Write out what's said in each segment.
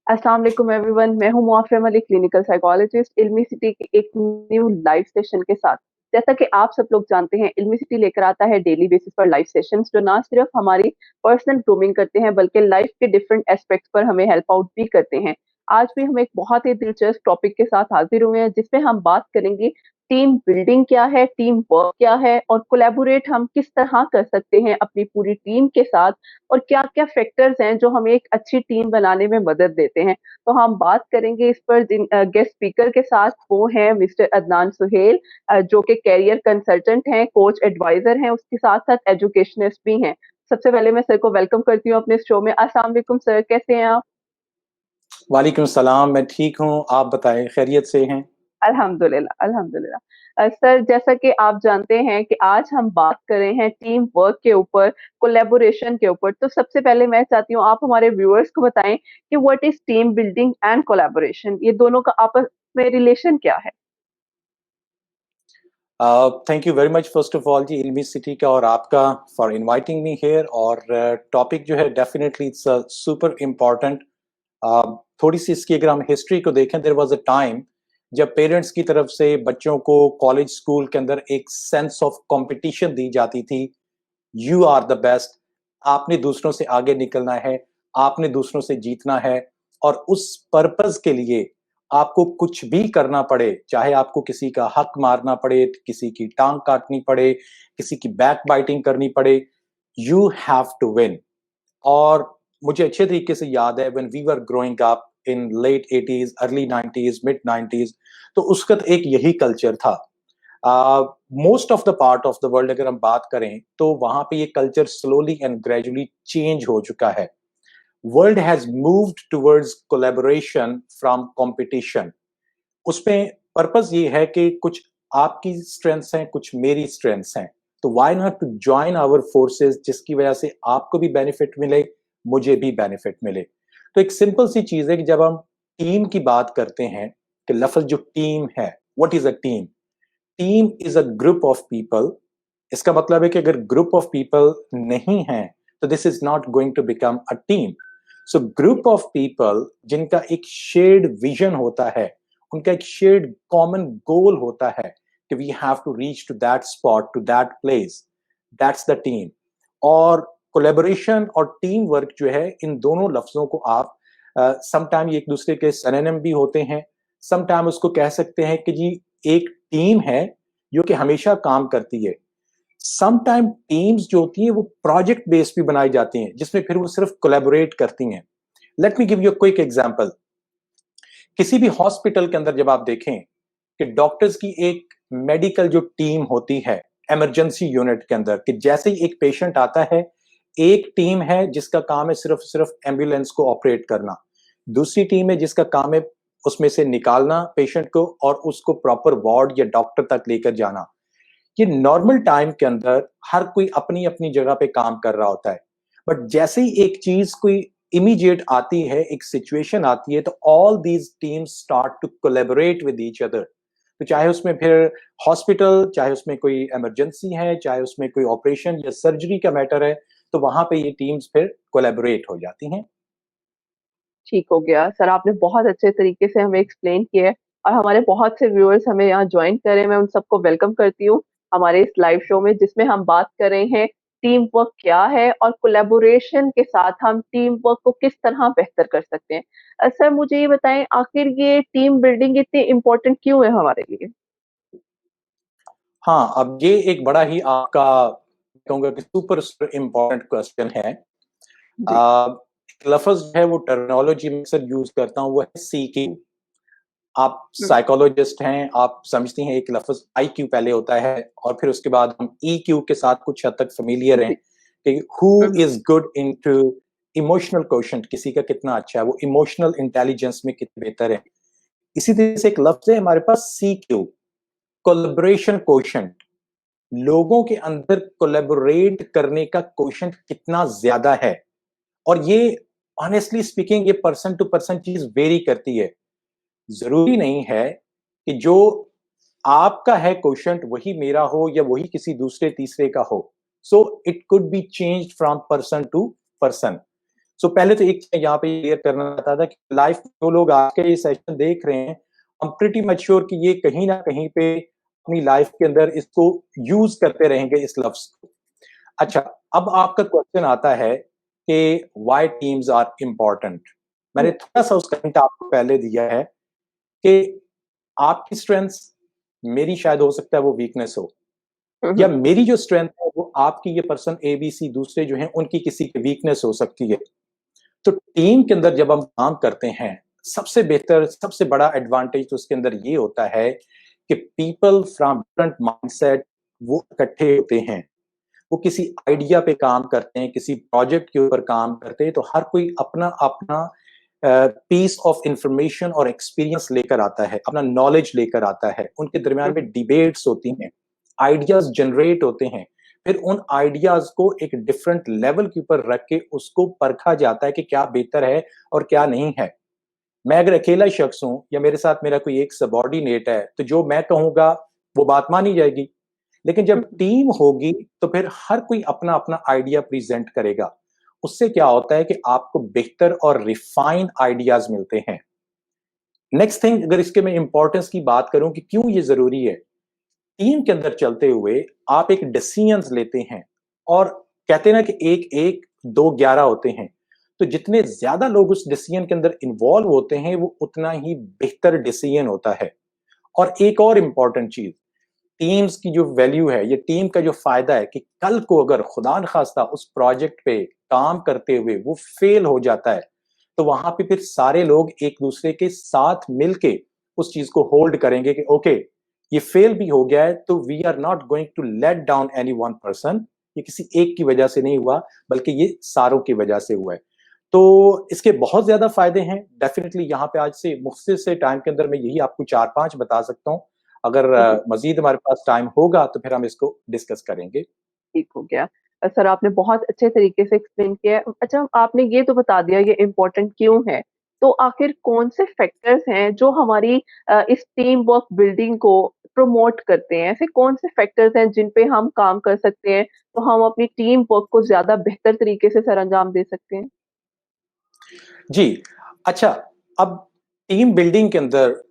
अस्सलाम वालेकुम एवरीवन। मैं हूँ मुआफ़िया मलिक, क्लिनिकल साइकोलॉजिस्ट, इल्मी सिटी के एक न्यू लाइव सेशन के साथ। जैसा कि आप सब लोग जानते हैं, इल्मी सिटी लेकर आता है डेली बेसिस पर लाइव सेशंस जो ना सिर्फ हमारी पर्सनल ग्रूमिंग करते हैं बल्कि लाइफ के डिफरेंट एस्पेक्ट्स पर हमें हेल्प आउट भी करते हैं। आज भी हम एक बहुत ही दिलचस्प टॉपिक के साथ हाज़िर हुए हैं जिसमें हम बात करेंगे टीम बिल्डिंग क्या है, टीम वर्क क्या है और कोलैबोरेट हम किस तरह कर सकते हैं अपनी पूरी टीम के साथ और क्या-क्या फैक्टर्स हैं जो हमें एक अच्छी टीम बनाने में मदद देते हैं। तो हम बात करेंगे इस पर गेस्ट स्पीकर के साथ वो हैं मिस्टर अदनान सुहेल जो कि करियर कंसल्टेंट हैं, कोच एडवाइज़र हैं, उसके साथ-साथ एजुकेशनिस्ट भी हैं। सबसे पहले मैं सर को वेलकम करती हूँ अपने शो में। अस्सलाम वालेकुम सर, कैसे हैं आप? वालेकुम सलाम, मैं ठीक हूँ, आप बताएँ खैरियत से हैं? अल्हम्दुलिल्लाह, अल्हम्दुलिल्लाह। सर जैसा कि आप जानते हैं कि आज हम बात कर रहे हैं टीम वर्क के ऊपर, कोलैबोरेशन के ऊपर। तो सबसे पहले मैं चाहती हूँ आप हमारे व्यूअर्स को बताएँ कि what is team building and collaboration ये दोनों का आपस में रिलेशन क्या है? Thank you very much first of all जी इल्मी सिटी का और आपका फॉर इनवाइटिंग मी हियर और टॉपिक जो है डेफिनेटली इट्स सुपर इम्पोर्टेंट। थोड़ी सी इसकी अगर हम हिस्ट्री को देखें, देयर वाज अ टाइम जब पेरेंट्स की तरफ से बच्चों को कॉलेज स्कूल के अंदर एक सेंस ऑफ कंपटीशन दी जाती थी। यू आर द बेस्ट, आपने दूसरों से आगे निकलना है, आपने दूसरों से जीतना है और उस पर्पस के लिए आपको कुछ भी करना पड़े, चाहे आपको किसी का हक मारना पड़े, किसी की टांग काटनी पड़े, किसी की बैक बाइटिंग करनी पड़े, यू हैव टू विन। और मुझे अच्छे तरीके से याद है when we were growing up in late 80s early 90s mid 90s, तो उस वक्त एक यही कल्चर था। Most of the part of the world अगर हम बात करें तो वहां पे ये culture slowly and gradually change हो चुका है। World has moved towards collaboration from competition. उसमें पर्पस ये है कि कुछ आपकी स्ट्रेंथ्स हैं, कुछ मेरी स्ट्रेंथ्स हैं, तो why not to join our forces, जिसकी वजह से आपको भी बेनिफिट मिले, मुझे भी बेनिफिट मिले। तो एक सिंपल सी चीज है कि जब हम टीम की बात करते हैं कि लफ्ज जो टीम है, what is a team? Team is a group of people. इसका मतलब है कि अगर ग्रुप ऑफ पीपल नहीं है तो this is not going to become a team. So group of people जिनका एक शेयर्ड विजन होता है, उनका एक शेयर्ड कॉमन गोल होता है कि we have to reach to that spot, to that place, that's the team. और कोलेबोरेशन और टीम वर्क जो है, इन दोनों लफ्जों को आप समटाइम एक दूसरे के सिनोनिम भी होते हैं, समटाइम उसको कह सकते हैं कि जी एक टीम है जो कि हमेशा काम करती है। समटाइम टीम्स जो होती हैं वो प्रोजेक्ट बेस्ड भी बनाई जाती हैं जिसमें फिर वो सिर्फ कोलैबोरेट करती हैं। Let me give you quick example. किसी भी हॉस्पिटल के अंदर जब आप देखें कि डॉक्टर्स की एक मेडिकल जो टीम होती है इमरजेंसी यूनिट के अंदर, कि जैसे ही एक पेशेंट आता है, एक टीम है जिसका काम है सिर्फ सिर्फ एम्बुलेंस को ऑपरेट करना, दूसरी टीम है जिसका काम है उसमें से निकालना पेशेंट को और उसको प्रॉपर वार्ड या डॉक्टर तक लेकर जाना। ये नॉर्मल टाइम के अंदर हर कोई अपनी अपनी जगह पे काम कर रहा होता है, बट जैसे ही एक चीज कोई इमीडिएट आती है, एक सिचुएशन आती है, तो all these teams start to collaborate with each other. तो चाहे उसमें फिर हॉस्पिटल, चाहे उसमें कोई इमरजेंसी है, चाहे उसमें कोई ऑपरेशन या सर्जरी का मैटर है, तो वहां पे ये टीम्स फिर कोलैबोरेट हो जाती हैं। ठीक हो गया। सर आपने बहुत अच्छे तरीके से हमें एक्सप्लेन किया है और हमारे बहुत से व्यूअर्स हमें यहाँ जॉइन कर रहे हैं, मैं उन सबको वेलकम करती हूँ हमारे इस लाइव शो में जिसमें हम बात कर रहे हैं टीम वर्क क्या है और कोलैबोरेशन के साथ हम टीम वर्क को किस तरह बेहतर कर सकते हैं। सर मुझे ये बताएं आखिर ये टीम बिल्डिंग इतनी इम्पोर्टेंट क्यों है हमारे लिए? हाँ, अब ये एक बड़ा ही आपका कहूंगा कि सुपर सुपर इम्पोर्टेंट क्वेश्चन है। जी। एक लफ्ज है वो टर्मिनोलॉजी में अक्सर यूज करता हूँ, वो है सीक्यू। आप हुँ, साइकोलॉजिस्ट हैं, आप समझती हैं एक लफ्ज आईक्यू पहले होता है और फिर उसके बाद हम ईक्यू के साथ कुछ हद तक फेमिलियर हैं जी। कि who hmm, hmm. Is good into emotional quotient, किसी का कितना अच्छा है, वो इमोशनल इंटेलिजेंस में कितने बेहतर है। इसी तरह से एक लफ्ज है हमारे पास सीक्यू, कोलैबोरेशन क्वोशंट। लोगों के अंदर कोलैबोरेट करने का क्वोशंट कितना ज्यादा है। और ये ऑनेस्टली स्पीकिंग ये पर्सन टू पर्सन चीज वेरी करती है। जरूरी नहीं है कि जो आपका है क्वेश्चन वही मेरा हो या वही किसी दूसरे तीसरे का हो। So it could be changed from person to person. So पहले तो एक चीज यहाँ पे क्लियर करना चाहता था कि लाइफ जो लोग आज के ये सेशन देख रहे हैं, I'm pretty much sure कि ये कहीं ना कहीं पे अपनी लाइफ के अंदर इसको यूज करते रहेंगे इस लफ्ज को। अच्छा, अब आपका क्वेश्चन आता है कि व्हाई टीम्स आर इम्पोर्टेंट। मैंने थोड़ा सा उसका हिंट आपको पहले दिया है कि आपकी स्ट्रेंथ मेरी शायद हो सकता है वो वीकनेस हो, या मेरी जो स्ट्रेंथ है वो आपकी ये पर्सन ABC दूसरे जो हैं उनकी किसी की वीकनेस हो सकती है। तो टीम के अंदर जब हम काम करते हैं, सबसे बेहतर सबसे बड़ा एडवांटेज तो उसके अंदर ये होता है कि पीपल फ्रॉम डिफरेंट माइंडसेट वो इकट्ठे होते हैं, वो किसी आइडिया पे काम करते हैं, किसी प्रोजेक्ट के ऊपर काम करते हैं, तो हर कोई अपना अपना पीस ऑफ इंफॉर्मेशन और एक्सपीरियंस लेकर आता है, अपना नॉलेज लेकर आता है। उनके दरमियान में डिबेट्स होती हैं, आइडियाज जनरेट होते हैं, फिर उन आइडियाज को एक डिफरेंट लेवल के ऊपर रख के उसको परखा जाता है कि क्या बेहतर है और क्या नहीं है। मैं अगर अकेला शख्स हूं या मेरे साथ मेरा कोई एक सबॉर्डिनेट है, तो जो मैं कहूंगा वो बात मानी जाएगी। लेकिन जब टीम होगी तो फिर हर कोई अपना अपना आइडिया प्रेजेंट करेगा। उससे क्या होता है कि आपको बेहतर और रिफाइंड आइडियाज मिलते हैं। नेक्स्ट थिंग, अगर इसके मैं इंपॉर्टेंस की बात करूं कि क्यों ये जरूरी है, टीम के अंदर चलते हुए आप एक डिसीजंस लेते हैं, और कहते हैं ना कि एक एक दो 11 होते हैं। तो जितने ज्यादा लोग उस डिसीजन के अंदर इन्वॉल्व होते हैं वो उतना ही बेहतर डिसीजन होता है। और एक और इंपॉर्टेंट चीज, टीम्स की जो वैल्यू है, ये टीम का जो फायदा है कि कल को अगर खुदा न खास्ता उस प्रोजेक्ट पे काम करते हुए वो फेल हो जाता है, तो वहां पे फिर सारे लोग एक दूसरे के साथ मिलके उस चीज को होल्ड करेंगे कि ओके, ये फेल भी हो गया है तो we are not going to let down any one person, ये किसी एक की वजह से नहीं हुआ बल्कि ये सारों की वजह से हुआ है। तो इसके बहुत ज्यादा फायदे हैं डेफिनेटली। यहाँ पे आज से मुख्तसर से टाइम के अंदर मैं यही आपको 4-5 बता सकता हूँ। अगर मजीद हमारे पास टाइम होगा तो फिर हम इसको डिस्कस करेंगे। ठीक हो गया। सर आपने बहुत अच्छे तरीके से एक्सप्लेन किया है। अच्छा आपने ये तो बता दिया ये इम्पोर्टेंट क्यों है, तो आखिर कौन से फैक्टर्स हैं जो हमारी इस टीम वर्क बिल्डिंग को प्रमोट करते हैं? ऐसे कौन से फैक्टर्स हैं जिन पे हम काम कर सकते हैं, तो हम अपनी टीम वर्क को ज़्यादा बेहतर तरीके से सरअंजाम दे सकते हैं? जी, अच्छा, अब टीम बिल्डिंग के अंदर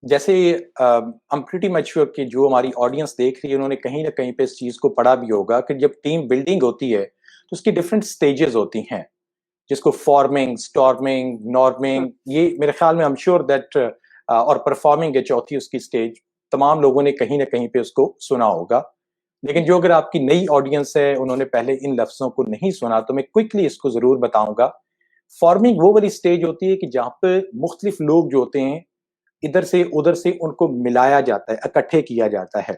जैसे I am pretty much sure कि जो हमारी ऑडियंस देख रही है उन्होंने कहीं ना कहीं पे इस चीज को पढ़ा भी होगा कि जब टीम बिल्डिंग होती है तो उसकी डिफरेंट स्टेजेस होती हैं, जिसको फॉर्मिंग, स्टॉर्मिंग, नॉर्मिंग, ये मेरे ख्याल में आई एम श्योर दैट, और परफॉर्मिंग है चौथी उसकी स्टेज। तमाम लोगों ने कहीं ना कहीं पे उसको सुना होगा। लेकिन जो अगर आपकी नई ऑडियंस है उन्होंने पहले इन लफ्जों को नहीं सुना, तो मैं क्विकली इसको जरूर बताऊंगा। फॉर्मिंग वो वाली स्टेज होती है कि जहां पे मुख्तलिफ लोग जो होते हैं इधर से उधर से उनको मिलाया जाता है, इकट्ठे किया जाता है।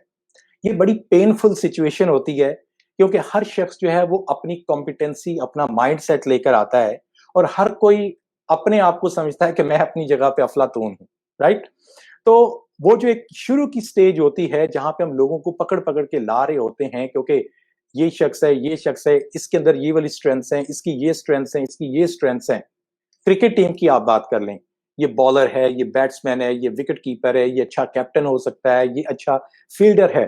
ये बड़ी पेनफुल सिचुएशन होती है क्योंकि हर शख्स जो है वो अपनी कॉम्पिटेंसी, अपना माइंडसेट लेकर आता है, और हर कोई अपने आप को समझता है कि मैं अपनी जगह पे अफलातून हूँ, राइट? तो वो जो एक शुरू की स्टेज होती है जहां पे हम लोगों को पकड़ पकड़ के ला रहे होते हैं, क्योंकि ये शख्स है, ये शख्स है, इसके अंदर ये वाली स्ट्रेंथ्स हैं, इसकी ये स्ट्रेंथ्स हैं, इसकी ये स्ट्रेंथ्स हैं। क्रिकेट टीम की आप बात कर लें, ये बॉलर है, ये बैट्समैन है, ये विकेट कीपर है, ये अच्छा कैप्टन हो सकता है, ये अच्छा फील्डर है,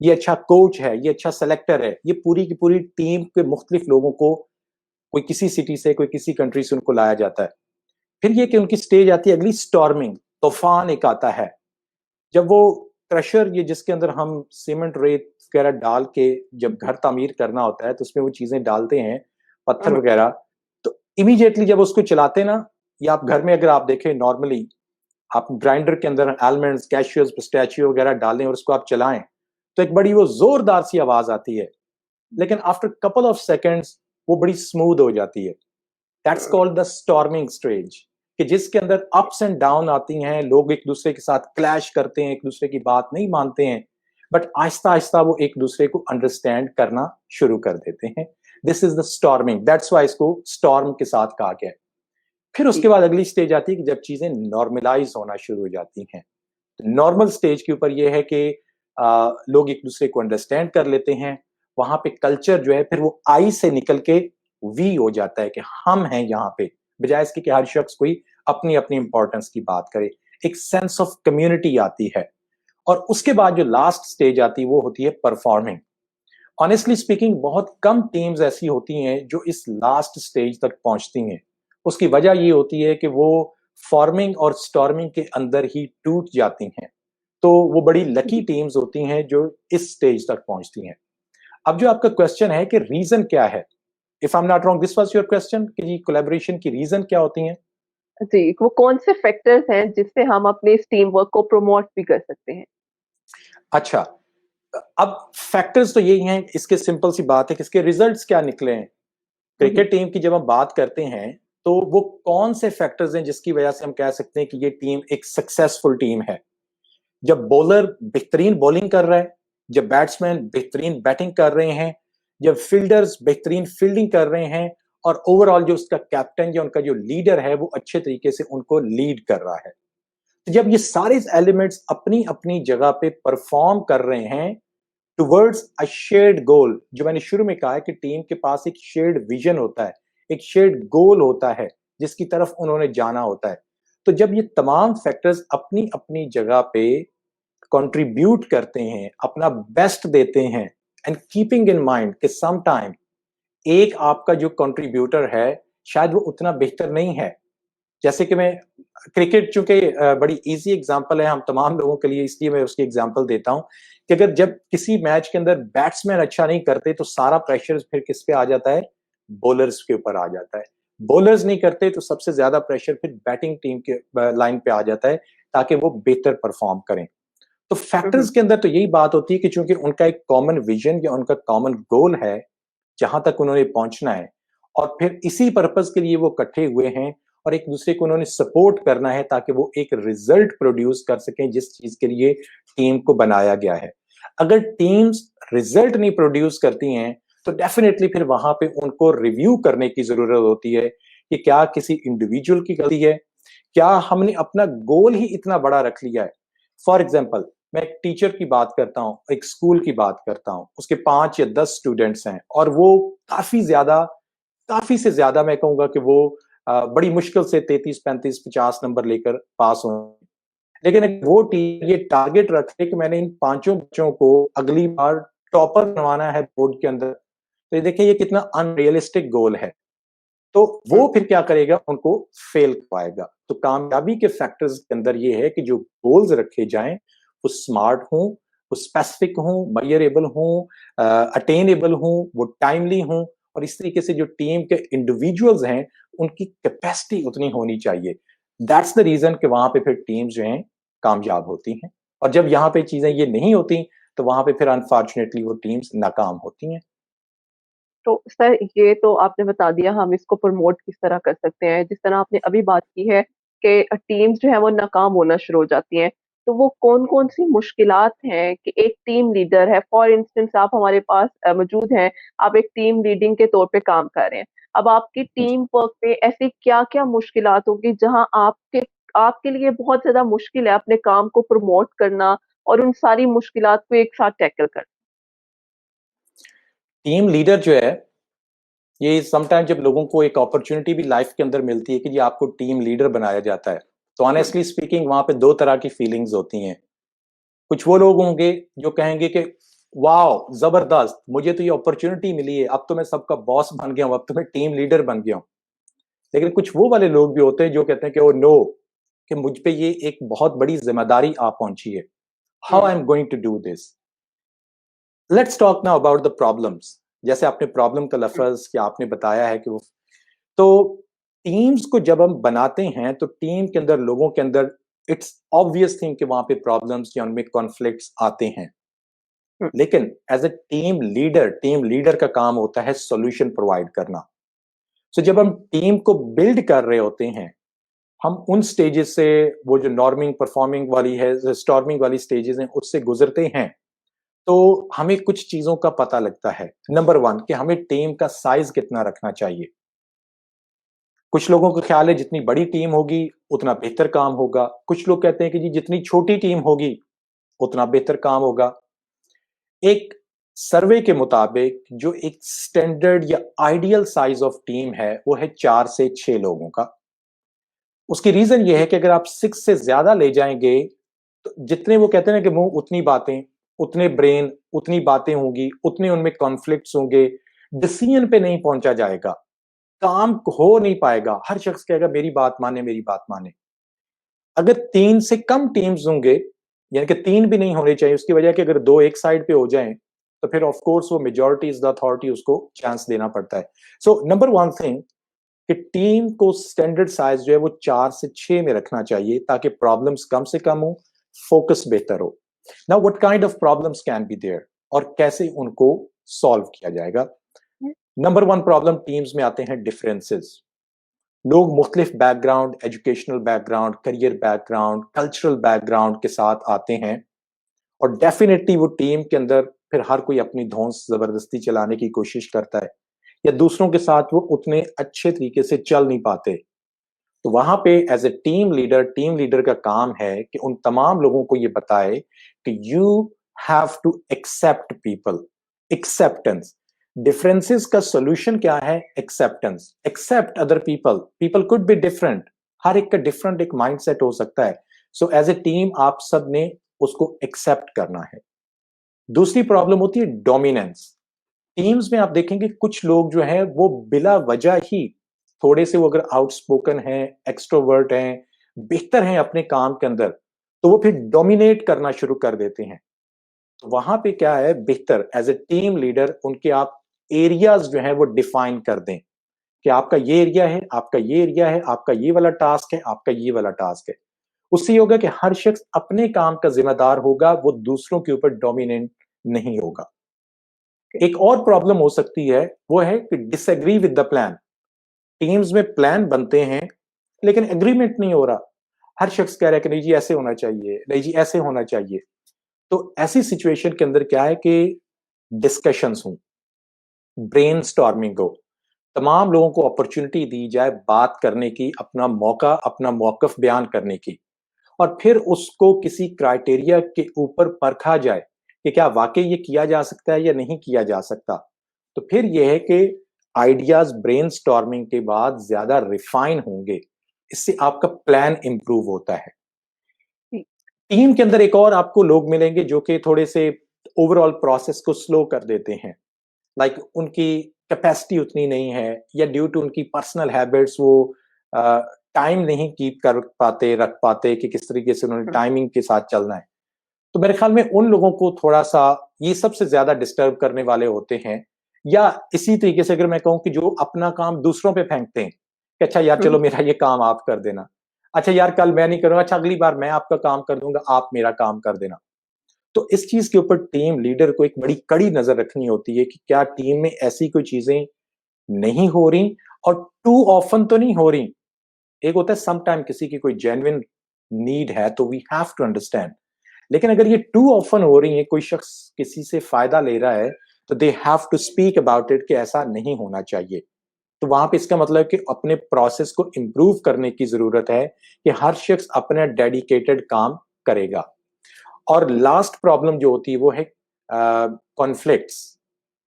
ये अच्छा कोच है, ये अच्छा सेलेक्टर है। ये पूरी की पूरी टीम के मुख्तलिफ लोगों को कोई किसी सिटी से, कोई किसी कंट्री से उनको लाया जाता है। फिर ये कि उनकी स्टेज आती है अगली, स्टॉर्मिंग, तूफान एक आता है। जब वो क्रशर, ये जिसके अंदर हम सीमेंट, रेत वगैरह डाल के जब घर तामीर करना होता है तो उसमें वो चीजें डालते हैं, पत्थर वगैरह, तो इमीडिएटली जब उसको चलाते हैं ना, या आप घर में अगर आप देखें नॉर्मली, आप ग्राइंडर के अंदर आलमंड्स, कैशियस, पिस्ताचियो वगैरह डालें और उसको आप चलाएं, तो एक बड़ी वो जोरदार सी आवाज आती है। लेकिन आफ्टर कपल ऑफ सेकंड्स वो बड़ी स्मूथ हो जाती है। That's called the storming stage, कि जिसके अंदर अप्स एंड डाउन आती हैं, लोग एक दूसरे के साथ क्लैश करते हैं, एक दूसरे की बात नहीं मानते हैं, बट आहिस्ता आहिस्ता वो एक दूसरे को अंडरस्टैंड करना शुरू कर देते हैं। This is the storming, that's why इसको स्टॉर्म के साथ कहा गया है। फिर उसके बाद अगली स्टेज आती है कि जब चीजें नॉर्मलाइज होना शुरू हो जाती हैं। नॉर्मल स्टेज के ऊपर यह है कि लोग एक दूसरे को अंडरस्टैंड कर लेते हैं। वहां पे कल्चर जो है फिर वो आई से निकल के वी हो जाता है कि हम हैं यहाँ पे, बजाय इसके कि हर शख्स कोई अपनी अपनी इंपॉर्टेंस की बात करे। एक सेंस ऑफ कम्युनिटी आती है। और उसके बाद जो लास्ट स्टेज आती है वो होती है परफॉर्मिंग। ऑनेस्टली स्पीकिंग बहुत कम टीम्स ऐसी होती हैं जो इस लास्ट स्टेज तक पहुंचती हैं। उसकी वजह ये होती है कि वो फॉर्मिंग और स्टॉर्मिंग के अंदर ही टूट जाती हैं। तो वो बड़ी लकी जी, टीम्स होती हैं जो इस स्टेज तक पहुंचती हैं। अब जो आपका क्वेश्चन है कि रीजन क्या है, if I am not wrong this was your question कि जी कोलैबोरेशन की रीजन क्या होती हैं? जी, वो कौन से फैक्टर्स हैं जिससे हम अपने इस टीम वर्क को प्रमोट भी कर सकते हैं? अच्छा, अब फैक्टर्स तो यही हैं, इसके सिंपल सी बात है कि इसके रिजल्ट्स क्या निकले हैं। हुँ, हुँ। क्रिकेट टीम की जब हम बात करते हैं तो वो कौन से फैक्टर्स हैं जिसकी वजह से हम कह सकते हैं कि ये टीम एक सक्सेसफुल टीम है। जब बॉलर बेहतरीन बॉलिंग कर रहा है, जब बैट्समैन बेहतरीन बैटिंग कर रहे हैं, जब फील्डर्स बेहतरीन फील्डिंग कर रहे हैं और ओवरऑल जो उसका कैप्टन या उनका जो लीडर है वो अच्छे तरीके से उनको लीड कर रहा है। तो जब ये सारे एलिमेंट्स अपनी अपनी जगह पे परफॉर्म कर रहे हैं टुवर्ड्स अ शेयर्ड गोल, जो मैंने शुरू में कहा है कि टीम के पास एक शेयर्ड विजन होता है, एक शेयर्ड गोल होता है जिसकी तरफ उन्होंने जाना होता है। तो जब ये तमाम फैक्टर्स अपनी अपनी जगह पे कंट्रीब्यूट करते हैं, अपना बेस्ट देते हैं एंड कीपिंग इन माइंड कि सम टाइम एक आपका जो कंट्रीब्यूटर है शायद वो उतना बेहतर नहीं है। जैसे कि मैं क्रिकेट चूंकि बड़ी इजी एग्जांपल है हम तमाम लोगों के लिए, इसलिए मैं उसकी एग्जांपल देता हूं कि अगर जब किसी मैच के अंदर बैट्समैन अच्छा नहीं करते तो सारा प्रेशर फिर किस पे आ जाता है, बॉलर्स के ऊपर आ जाता है। बॉलर्स नहीं करते तो सबसे ज्यादा प्रेशर फिर बैटिंग टीम के लाइन पे आ जाता है ताकि वो बेहतर परफॉर्म करें। तो हुँ, फैक्टर्स हुँ। के अंदर तो यही बात होती है कि चूंकि उनका एक कॉमन विजन या उनका कॉमन गोल है जहां तक उन्होंने पहुंचना है और फिर इसी पर्पस के लिए वो इकट्ठे हुए हैं और एक दूसरे को उन्होंने सपोर्ट करना है ताकि वो एक रिजल्ट प्रोड्यूस कर सकें जिस चीज के लिए टीम को बनाया गया है। अगर टीम्स रिजल्ट नहीं प्रोड्यूस करती हैं तो डेफिनेटली फिर वहां पे उनको रिव्यू करने की जरूरत होती है कि क्या किसी इंडिविजुअल की गलती है, क्या हमने अपना गोल ही इतना बड़ा रख लिया है। फॉर एग्जाम्पल मैं एक टीचर की बात करता हूँ, एक स्कूल की बात करता हूँ, उसके 5 या 10 स्टूडेंट्स हैं और वो काफी से ज्यादा मैं कहूंगा कि वो बड़ी मुश्किल से 33, 35, 50 नंबर लेकर पास हो। लेकिन एक वो टीम ये टारगेट रखे कि मैंने इन 5 बच्चों को अगली बार टॉपर बनवाना है बोर्ड के अंदर, तो ये देखिए ये कितना अनरियलिस्टिक गोल है। तो हुँ, वो फिर क्या करेगा, उनको फेल करवाएगा। तो कामयाबी के फैक्टर्स के अंदर ये है कि जो गोल्स रखे जाएं वो स्मार्ट हों, वो स्पेसिफिक हों, मेजरेबल हों, अटेनेबल हों, वो टाइमली हों और इस तरीके से जो टीम के इंडिविजुअल्स हैं उनकी कैपेसिटी उतनी होनी चाहिए। दैट्स द रीजन कि वहां पे फिर टीम्स जो हैं कामयाब होती हैं और जब यहाँ पे चीजें ये नहीं होती तो वहां पे फिर अनफॉर्चुनेटली वो टीम्स नाकाम होती हैं। तो सर ये तो आपने बता दिया हम इसको प्रमोट किस तरह कर सकते हैं। जिस तरह आपने अभी बात की है कि टीम्स जो है वो नाकाम होना शुरू हो जाती हैं। तो वो कौन-कौन सी मुश्किलात हैं कि एक टीम लीडर है, फॉर इंस्टेंस आप हमारे पास मौजूद हैं, आप एक टीम लीडिंग के तौर पे काम कर रहे हैं। अब आपकी टीम वर्क में ऐसी क्या-क्या मुश्किलात होंगी जहाँ आपके आपके लिए बहुत ज़्यादा मुश्किल है अपने काम को प्रमोट करना और उन सारी मुश्किलात को एक साथ टैकल करना? टीम लीडर जो है ये समटाइम जब लोगों को एक अपॉर्चुनिटी भी लाइफ के अंदर मिलती है कि जी आपको टीम लीडर बनाया जाता है तो हुँ, ऑनेस्टली स्पीकिंग वहां पे दो तरह की फीलिंग्स होती हैं। कुछ वो लोग होंगे जो कहेंगे कि वाओ जबरदस्त, मुझे तो ये अपॉर्चुनिटी मिली है, अब तो मैं सबका बॉस बन गया हूं, अब तो मैं टीम लीडर बन गया हूं। लेकिन कुछ वो वाले लोग भी होते हैं जो कहते हैं कि ओ नो, कि मुझ पे ये एक बहुत बड़ी जिम्मेदारी आ पहुंची है, हाउ हुँ, I am going to do this. Let's talk now about the problems. जैसे आपने प्रॉब्लम का हुँ, लफ्ज कि आपने बताया है कि वो, तो टीम्स को जब हम बनाते हैं तो टीम के अंदर लोगों के अंदर इट्स ऑब्वियस थिंग कि वहां पे प्रॉब्लम्स या उनमें कॉन्फ्लिक्ट्स आते हैं। हुँ, लेकिन एज ए टीम लीडर का काम होता है सॉल्यूशन प्रोवाइड करना। सो जब हम टीम को बिल्ड कर रहे होते हैं, हम उन स्टेजेस से, वो जो नॉर्मिंग परफॉर्मिंग वाली है, स्टॉर्मिंग वाली स्टेजेस हैं, उससे गुजरते हैं तो हमें कुछ चीजों का पता लगता है। नंबर वन कि हमें टीम का साइज कितना रखना चाहिए। कुछ लोगों का ख्याल है जितनी बड़ी टीम होगी उतना बेहतर काम होगा, कुछ लोग कहते हैं कि जी जितनी छोटी टीम होगी उतना बेहतर काम होगा। एक सर्वे के मुताबिक जो एक स्टैंडर्ड या आइडियल साइज ऑफ टीम है वो है 4 से 6 लोगों का। उसकी रीजन ये है कि अगर आप 6 से ज्यादा ले जाएंगे तो जितने वो कहते हैं ना कि मुंह उतनी बातें, उतने ब्रेन, उतनी बातें होंगी, उतने उनमें कॉन्फ्लिक्ट्स होंगे, डिसीजन पे नहीं पहुंचा जाएगा, काम हो नहीं पाएगा, हर शख्स कहेगा मेरी बात माने, मेरी बात माने। अगर 3 से कम टीम्स होंगे, यानी कि 3 भी नहीं होने चाहिए, उसकी वजह कि अगर 2 एक साइड पे हो जाएं, तो फिर ऑफ कोर्स वो मेजॉरिटी इज द अथॉरिटी, उसको चांस देना पड़ता है। सो नंबर 1 थिंग कि टीम को स्टैंडर्ड साइज जो है वो 4 से 6 में रखना चाहिए, ताकि प्रॉब्लम्स कम से कम हो, फोकस बेहतर हो। Now what kind of problems can be there, और कैसे उनको सॉल्व किया जाएगा? नंबर 1 प्रॉब्लम टीम्स में आते हैं डिफरेंसेस। लोग मुख्तलिफ background, educational background, career background, cultural background के साथ आते हैं, और डेफिनेटली वो टीम के अंदर फिर हर कोई अपनी धौंस जबरदस्ती चलाने की कोशिश करता है, या दूसरों के साथ वो उतने अच्छे तरीके से चल नहीं पाते। तो वहां पे एज ए टीम लीडर का काम है कि उन तमाम लोगों को ये बताए कि you have to accept people. Acceptance, differences का सोल्यूशन क्या है? Acceptance. Accept other people, people could be different, हर एक का डिफरेंट एक माइंडसेट हो सकता है। सो एज ए टीम आप सब ने उसको एक्सेप्ट करना है। दूसरी प्रॉब्लम होती है डोमिनेंस। टीम्स में आप देखेंगे कुछ लोग जो हैं वो बिला वजह ही, थोड़े से वो अगर आउटस्पोकन हैं, एक्सट्रोवर्ट हैं, बेहतर हैं अपने काम के अंदर, तो वो फिर डोमिनेट करना शुरू कर देते हैं। तो वहां पे क्या है, बेहतर एज ए टीम लीडर उनके आप एरियाज जो है वो डिफाइन कर दें कि आपका ये एरिया है, आपका ये एरिया है, आपका ये वाला टास्क है, आपका ये वाला टास्क है। उससे ये होगा कि हर शख्स अपने काम का जिम्मेदार होगा, वो दूसरों के ऊपर डोमिनेट नहीं होगा। एक और प्रॉब्लम हो सकती है, वो है कि disagree with the plan. Teams में प्लान बनते हैं लेकिन एग्रीमेंट नहीं हो रहा, हर शख्स कह रहा है कि नहीं जी ऐसे होना चाहिए, नहीं जी ऐसे होना चाहिए। तो ऐसी सिचुएशन के अंदर क्या है कि डिस्कशंस हों, ब्रेनस्टॉर्मिंग हो, तमाम लोगों को अपॉर्चुनिटी दी जाए बात करने की, अपना मौका, अपना मौकफ बयान करने की, और फिर उसको किसी क्राइटेरिया के ऊपर परखा जाए कि क्या वाकई ये किया जा सकता है या नहीं किया जा सकता। तो फिर यह है कि आइडियाज ब्रेनस्टॉर्मिंग के बाद ज्यादा रिफाइन होंगे, इससे आपका प्लान इंप्रूव होता है। जी। टीम के अंदर एक और आपको लोग मिलेंगे जो कि थोड़े से ओवरऑल प्रोसेस को स्लो कर देते हैं, लाइक उनकी कैपेसिटी उतनी नहीं है, या ड्यू टू उनकी पर्सनल हैबिट्स वो टाइम नहीं कीप कर पाते, रख पाते कि किस तरीके से उन्होंने टाइमिंग के साथ चलना है। तो मेरे ख्याल में उन लोगों को थोड़ा सा ये सबसे ज्यादा डिस्टर्ब करने वाले होते हैं। या इसी तरीके से अगर मैं कहूं कि जो अपना काम दूसरों पे फेंकते हैं कि अच्छा यार चलो मेरा ये काम आप कर देना, अच्छा यार कल मैं नहीं करूंगा, अच्छा अगली बार मैं आपका काम कर दूंगा, आप मेरा काम कर देना। तो इस चीज के ऊपर टीम लीडर को एक बड़ी कड़ी नजर रखनी होती है कि क्या टीम में ऐसी कोई चीजें नहीं हो रही, और टू ऑफन तो नहीं हो रही। एक होता है सम टाइम किसी की कोई जेन्युइन नीड है तो वी हैव टू अंडरस्टैंड, लेकिन अगर ये टू ऑफन हो रही है, कोई शख्स किसी से फायदा ले रहा है, तो they have to speak about it कि ऐसा नहीं होना चाहिए। तो वहां पे इसका मतलब कि अपने प्रोसेस को इंप्रूव करने की जरूरत है कि हर शख्स अपना डेडिकेटेड काम करेगा। और लास्ट प्रॉब्लम जो होती है वो है कॉन्फ्लिक्ट्स।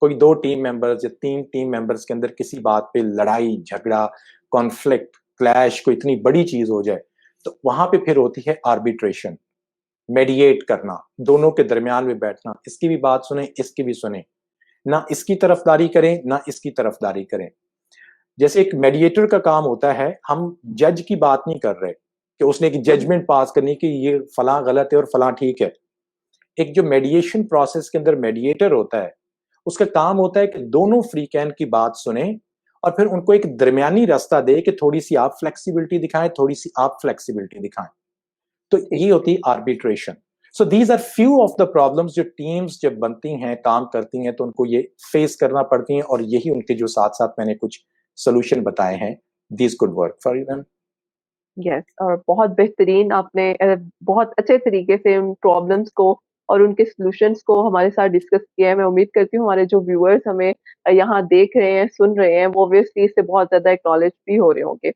कोई 2 टीम मेंबर्स या 3 टीम मेंबर्स के अंदर किसी बात पे लड़ाई झगड़ा, कॉन्फ्लिक्ट, क्लैश कोई इतनी बड़ी चीज हो जाए, तो वहां पे फिर होती है आर्बिट्रेशन, मेडिएट करना, दोनों के दरमियान में बैठना, इसकी भी बात सुने, इसकी भी सुने, ना इसकी तरफदारी करें ना इसकी तरफदारी करें। जैसे एक मेडिएटर का काम होता है, हम जज की बात नहीं कर रहे कि उसने एक जजमेंट पास करनी कि ये फलां गलत है और फलां ठीक है। एक जो मेडिएशन प्रोसेस के अंदर मेडिएटर होता है, उसका काम होता है कि दोनों फ्री कैन की बात सुने और फिर उनको एक दरमियानी रास्ता दे कि थोड़ी सी आप फ्लेक्सिबिलिटी दिखाएं, थोड़ी सी आप फ्लेक्सिबिलिटी दिखाएं। तो ये होती है arbitration. So these are few of the problems जो टीम्स जब बनती हैं, काम करती हैं, तो उनको ये फेस करना पड़ती हैं, और यही उनके जो साथ साथ मैंने कुछ सोल्यूशन बताए हैं, these could work for you. Yes, और बहुत बेहतरीन आपने बहुत अच्छे तरीके से उन प्रॉब्लम्स को और उनके सॉल्यूशंस को हमारे साथ डिस्कस किया है। मैं उम्मीद करती हूँ हमारे जो व्यूअर्स हमें यहाँ देख रहे हैं, सुन रहे हैं, वो ऑब्वियसली इससे बहुत ज़्यादा एक्नॉलेज भी हो रहे होंगे।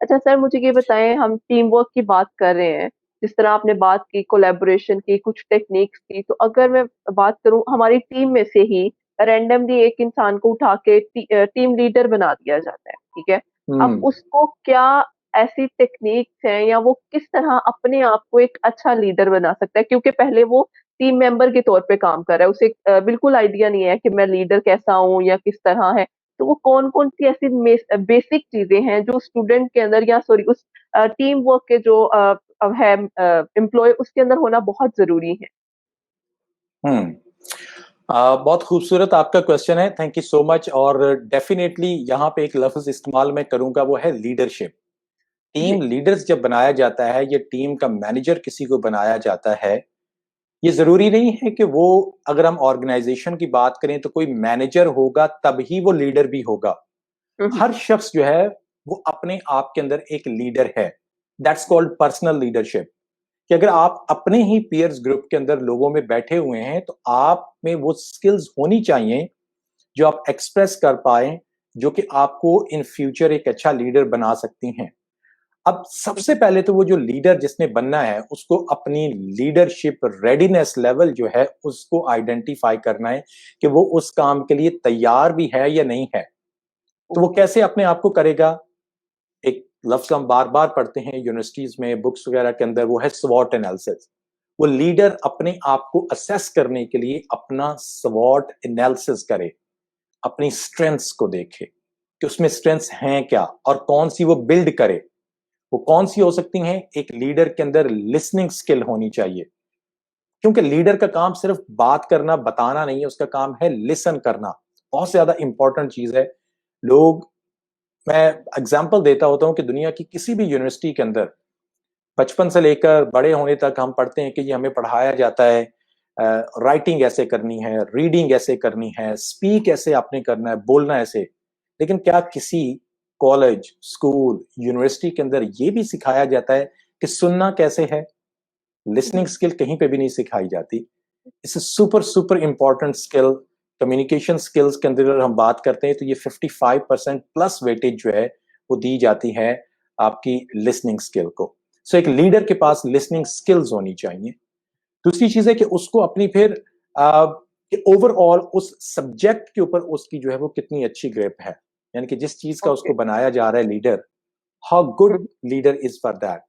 अच्छा सर, मुझे ये बताएँ, हम टीम वर्क की बात कर रहे हैं, जिस तरह आपने बात की कोलैबोरेशन की, कुछ टेक्निक्स की, तो अगर मैं बात करूँ हमारी टीम में से ही रैंडमली एक इंसान को उठा के टीम लीडर बना दिया जाता है, ठीक है? अब हम्म। उसको क्या ऐसी टेक्निक्स हैं या वो किस तरह अपने आप को एक अच्छा लीडर बना सकता है? क्योंकि पहले वो टीम मेंबर के तौर पे काम कर रहा है, उसे बिल्कुल आइडिया नहीं है कि मैं लीडर कैसा हूँ या किस तरह है। तो वो कौन-कौन सी ऐसी बेसिक चीज़ें हैं जो स्टूडेंट के अंदर या सॉरी उस टीम वर्क के जो है एम्प्लॉयी उसके अंदर होना बहुत ज़रूरी है? हम्म बहुत खूबसूरत आपका क्वेश्चन है, थैंक यू सो मच। और डेफिनेटली यहाँ पे एक लफ्ज इस्तेमाल मैं करूंगा, वो है लीडरशिप। टीम जी। लीडर्स जब बनाया जाता है या टीम का मैनेजर किसी को बनाया जाता है, ये जरूरी नहीं है कि वो, अगर हम ऑर्गेनाइजेशन की बात करें तो कोई मैनेजर होगा तभी वो लीडर भी होगा। हुँ, हुँ। हर शख्स जो है वो अपने आप के अंदर एक लीडर है। That's called personal leadership. कि अगर आप अपने ही पीयर्स ग्रुप के अंदर लोगों में बैठे हुए हैं तो आप में वो स्किल्स होनी चाहिए जो आप एक्सप्रेस कर पाए, जो कि आपको इन फ्यूचर एक अच्छा लीडर बना सकती हैं। अब सबसे पहले तो वो जो लीडर जिसने बनना है उसको अपनी लीडरशिप रेडीनेस लेवल जो है उसको आइडेंटिफाई करना है कि वो उस काम के लिए तैयार भी है या नहीं है। तो वो ओके। कैसे अपने आप को करेगा? एक लफ्ज हम बार बार पढ़ते हैं यूनिवर्सिटीज में, बुक्स वगैरह के अंदर, वो है स्वॉट एनालिसिस। वो लीडर अपने आप को असेस करने के लिए अपना स्वॉट एनालिसिस करे, अपनी स्ट्रेंथ्स को देखे कि उसमें स्ट्रेंथ्स हैं क्या और कौन सी वो बिल्ड करे। वो कौन सी हो सकती हैं? एक लीडर के अंदर लिसनिंग स्किल होनी चाहिए, क्योंकि लीडर का काम सिर्फ बात करना बताना नहीं है, उसका काम है लिसन करना। बहुत ज्यादा इंपॉर्टेंट चीज है। लोग, मैं एग्जांपल देता होता हूं कि दुनिया की किसी भी यूनिवर्सिटी के अंदर बचपन से लेकर बड़े होने तक हम पढ़ते हैं कि ये हमें पढ़ाया जाता है राइटिंग ऐसे करनी है, रीडिंग ऐसे करनी है, स्पीक ऐसे आपने करना है, बोलना ऐसे। लेकिन क्या किसी कॉलेज, स्कूल, यूनिवर्सिटी के अंदर ये भी सिखाया जाता है कि सुनना कैसे है? लिसनिंग स्किल कहीं पे भी नहीं सिखाई जाती। It's super super important skill. Communication skills के अंदर अगर हम बात करते हैं तो ये 55% प्लस वेटेज जो है वो दी जाती है आपकी लिसनिंग स्किल को। सो एक लीडर के पास लिसनिंग स्किल्स होनी चाहिए। दूसरी चीज है कि उसको अपनी फिर ओवरऑल उस सब्जेक्ट के ऊपर उसकी जो है वो कितनी अच्छी ग्रिप है, यानी कि जिस चीज का ओके। उसको बनाया जा रहा है leader, how good hmm, leader is for that.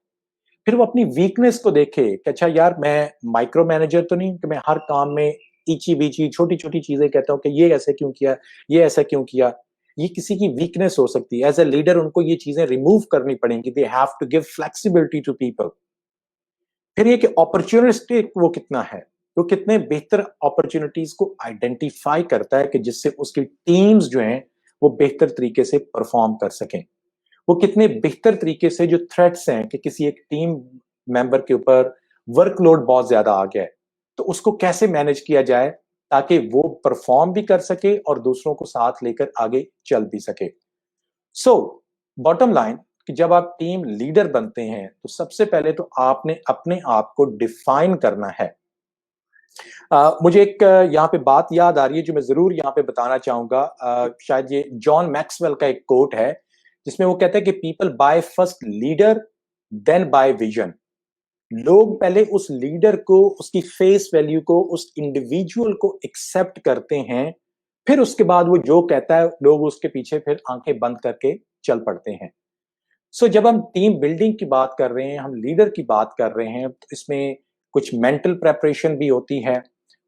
फिर वो अपनी वीकनेस को देखे कि अच्छा यार, मैं माइक्रो मैनेजर तो नहीं कि मैं हर काम में ईची बीची छोटी छोटी चीजें कहता हूँ कि ये ऐसे क्यों किया, ये ऐसा क्यों किया। ये किसी की वीकनेस हो सकती है। एज ए लीडर उनको ये चीजें रिमूव करनी पड़ेंगी। They have to give flexibility to people. फिर ये कि अपॉर्चुनिस्टिक वो कितना है, वो कितने बेहतर अपॉर्चुनिटीज को आइडेंटिफाई करता है कि जिससे उसकी टीम्स जो हैं वो बेहतर तरीके से परफॉर्म कर सकें। वो कितने बेहतर तरीके से जो थ्रेट्स हैं कि किसी एक टीम मेंबर के ऊपर वर्कलोड बहुत ज्यादा आ गया है, तो उसको कैसे मैनेज किया जाए ताकि वो परफॉर्म भी कर सके और दूसरों को साथ लेकर आगे चल भी सके। सो बॉटम लाइन कि जब आप टीम लीडर बनते हैं तो सबसे पहले तो आपने अपने आप को डिफाइन करना है। मुझे एक यहाँ पे बात याद आ रही है जो मैं जरूर यहाँ पे बताना चाहूंगा। शायद ये जॉन मैक्सवेल का एक कोट है जिसमें वो कहता है कि people buy first leader then buy vision. लोग पहले उस लीडर को, उसकी फेस वैल्यू को, उस इंडिविजुअल को एक्सेप्ट करते हैं, फिर उसके बाद वो जो कहता है लोग उसके पीछे फिर आंखें बंद करके चल पड़ते हैं। सो जब हम टीम बिल्डिंग की बात कर रहे हैं, हम लीडर की बात कर रहे हैं, तो इसमें कुछ मेंटल प्रेपरेशन भी होती है,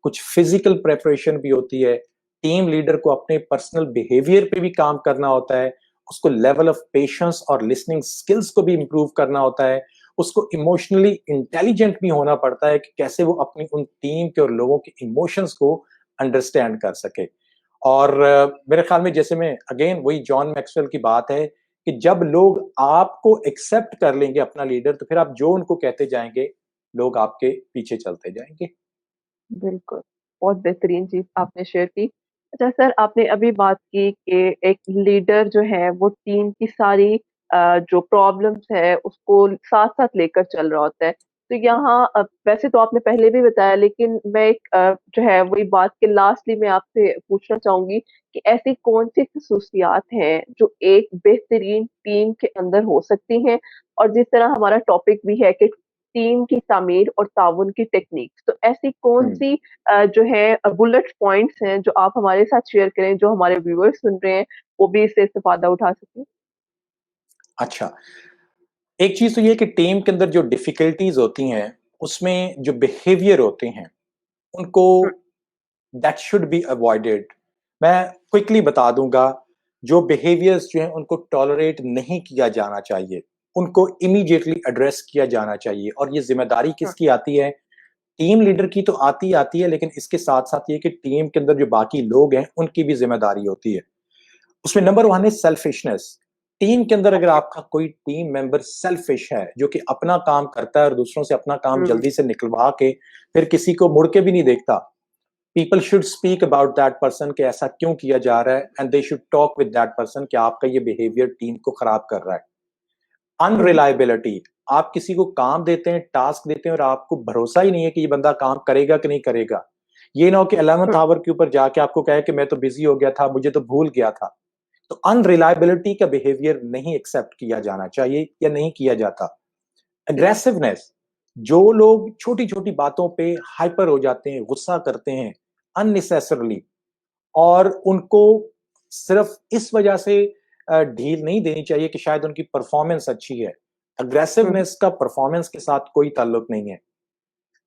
कुछ फिजिकल प्रेपरेशन भी होती है। टीम लीडर को अपने पर्सनल बिहेवियर पे भी काम करना होता है, उसको लेवल ऑफ पेशेंस और लिसनिंग स्किल्स को भी इंप्रूव करना होता है, उसको इमोशनली इंटेलिजेंट भी होना पड़ता है कि कैसे वो अपनी उन टीम के और लोगों के इमोशंस को अंडरस्टैंड कर सके। और मेरे ख्याल में, जैसे मैं अगेन वही जॉन मैक्सवेल की बात है कि जब लोग आपको एक्सेप्ट कर लेंगे अपना लीडर, तो फिर आप जो उनको कहते जाएंगे लोग आपके पीछे चलते जाएंगे। बिल्कुल। बहुत बेहतरीन चीज़ आपने शेयर की। अच्छा सर, आपने अभी बात की कि एक लीडर जो है वो टीम की सारी जो प्रॉब्लम्स है उसको साथ-साथ लेकर चल रहा होता है। तो यहाँ वैसे तो आपने पहले भी बताया, लेकिन मैं एक जो है वही बात के लास्टली मैं आपसे पूछना चाहूँगी कि ऐसी कौन-सी ख़ुसूसियात हैं जो एक बेहतरीन टीम के अंदर हो सकती हैं? और जिस तरह हमारा टॉपिक भी है कि टीम की तामीर और ताउन की टेक्निक्स, तो ऐसी हम्म, कौन-सी जो है बुलेट पॉइंट्स हैं जो आप हमारे साथ शेयर करें, जो हमारे व्यूअर्स सुन रहे हैं, वो भी इससे इस्तेफ़ादा उठा सकें? अच्छा। एक चीज तो ये है कि टीम के अंदर जो डिफिकल्टीज होती हैं उसमें जो बिहेवियर होते हैं उनको दैट शुड बी अवॉइडेड। मैं क्विकली बता दूंगा, जो बिहेवियर्स जो हैं उनको टॉलरेट नहीं किया जाना चाहिए, उनको इमीडिएटली एड्रेस किया जाना चाहिए। और ये जिम्मेदारी किसकी आती है? टीम लीडर की तो आती है, लेकिन इसके साथ साथ ये कि टीम के अंदर जो बाकी लोग हैं उनकी भी जिम्मेदारी होती है। उसमें नंबर 1 है सेल्फिशनेस। टीम के अंदर अगर आपका कोई टीम मेंबर सेल्फिश है, जो कि अपना काम करता है और दूसरों से अपना काम जल्दी से निकलवा के फिर किसी को मुड़ के भी नहीं देखता, people should speak about that person कि ऐसा क्यों किया जा रहा है, and they should talk with that person कि आपका ये बिहेवियर टीम को खराब कर रहा है। अनरिलायबिलिटी, आप किसी को काम देते हैं, टास्क देते हैं और आपको भरोसा ही नहीं है कि ये बंदा काम करेगा कि नहीं करेगा। ये ना हो कि 11th आवर के ऊपर जाके आपको कहे कि मैं तो बिजी हो गया था, मुझे तो भूल गया था। तो अनरिलायबिलिटी का बिहेवियर नहीं एक्सेप्ट किया जाना चाहिए या नहीं किया जाता। अग्रेसिवनेस, जो लोग छोटी छोटी बातों पे हाइपर हो जाते हैं, गुस्सा करते हैं अननेसेसरली, और उनको सिर्फ इस वजह से ढील नहीं देनी चाहिए कि शायद उनकी परफॉर्मेंस अच्छी है। अग्रेसिवनेस का परफॉर्मेंस के साथ कोई ताल्लुक नहीं है।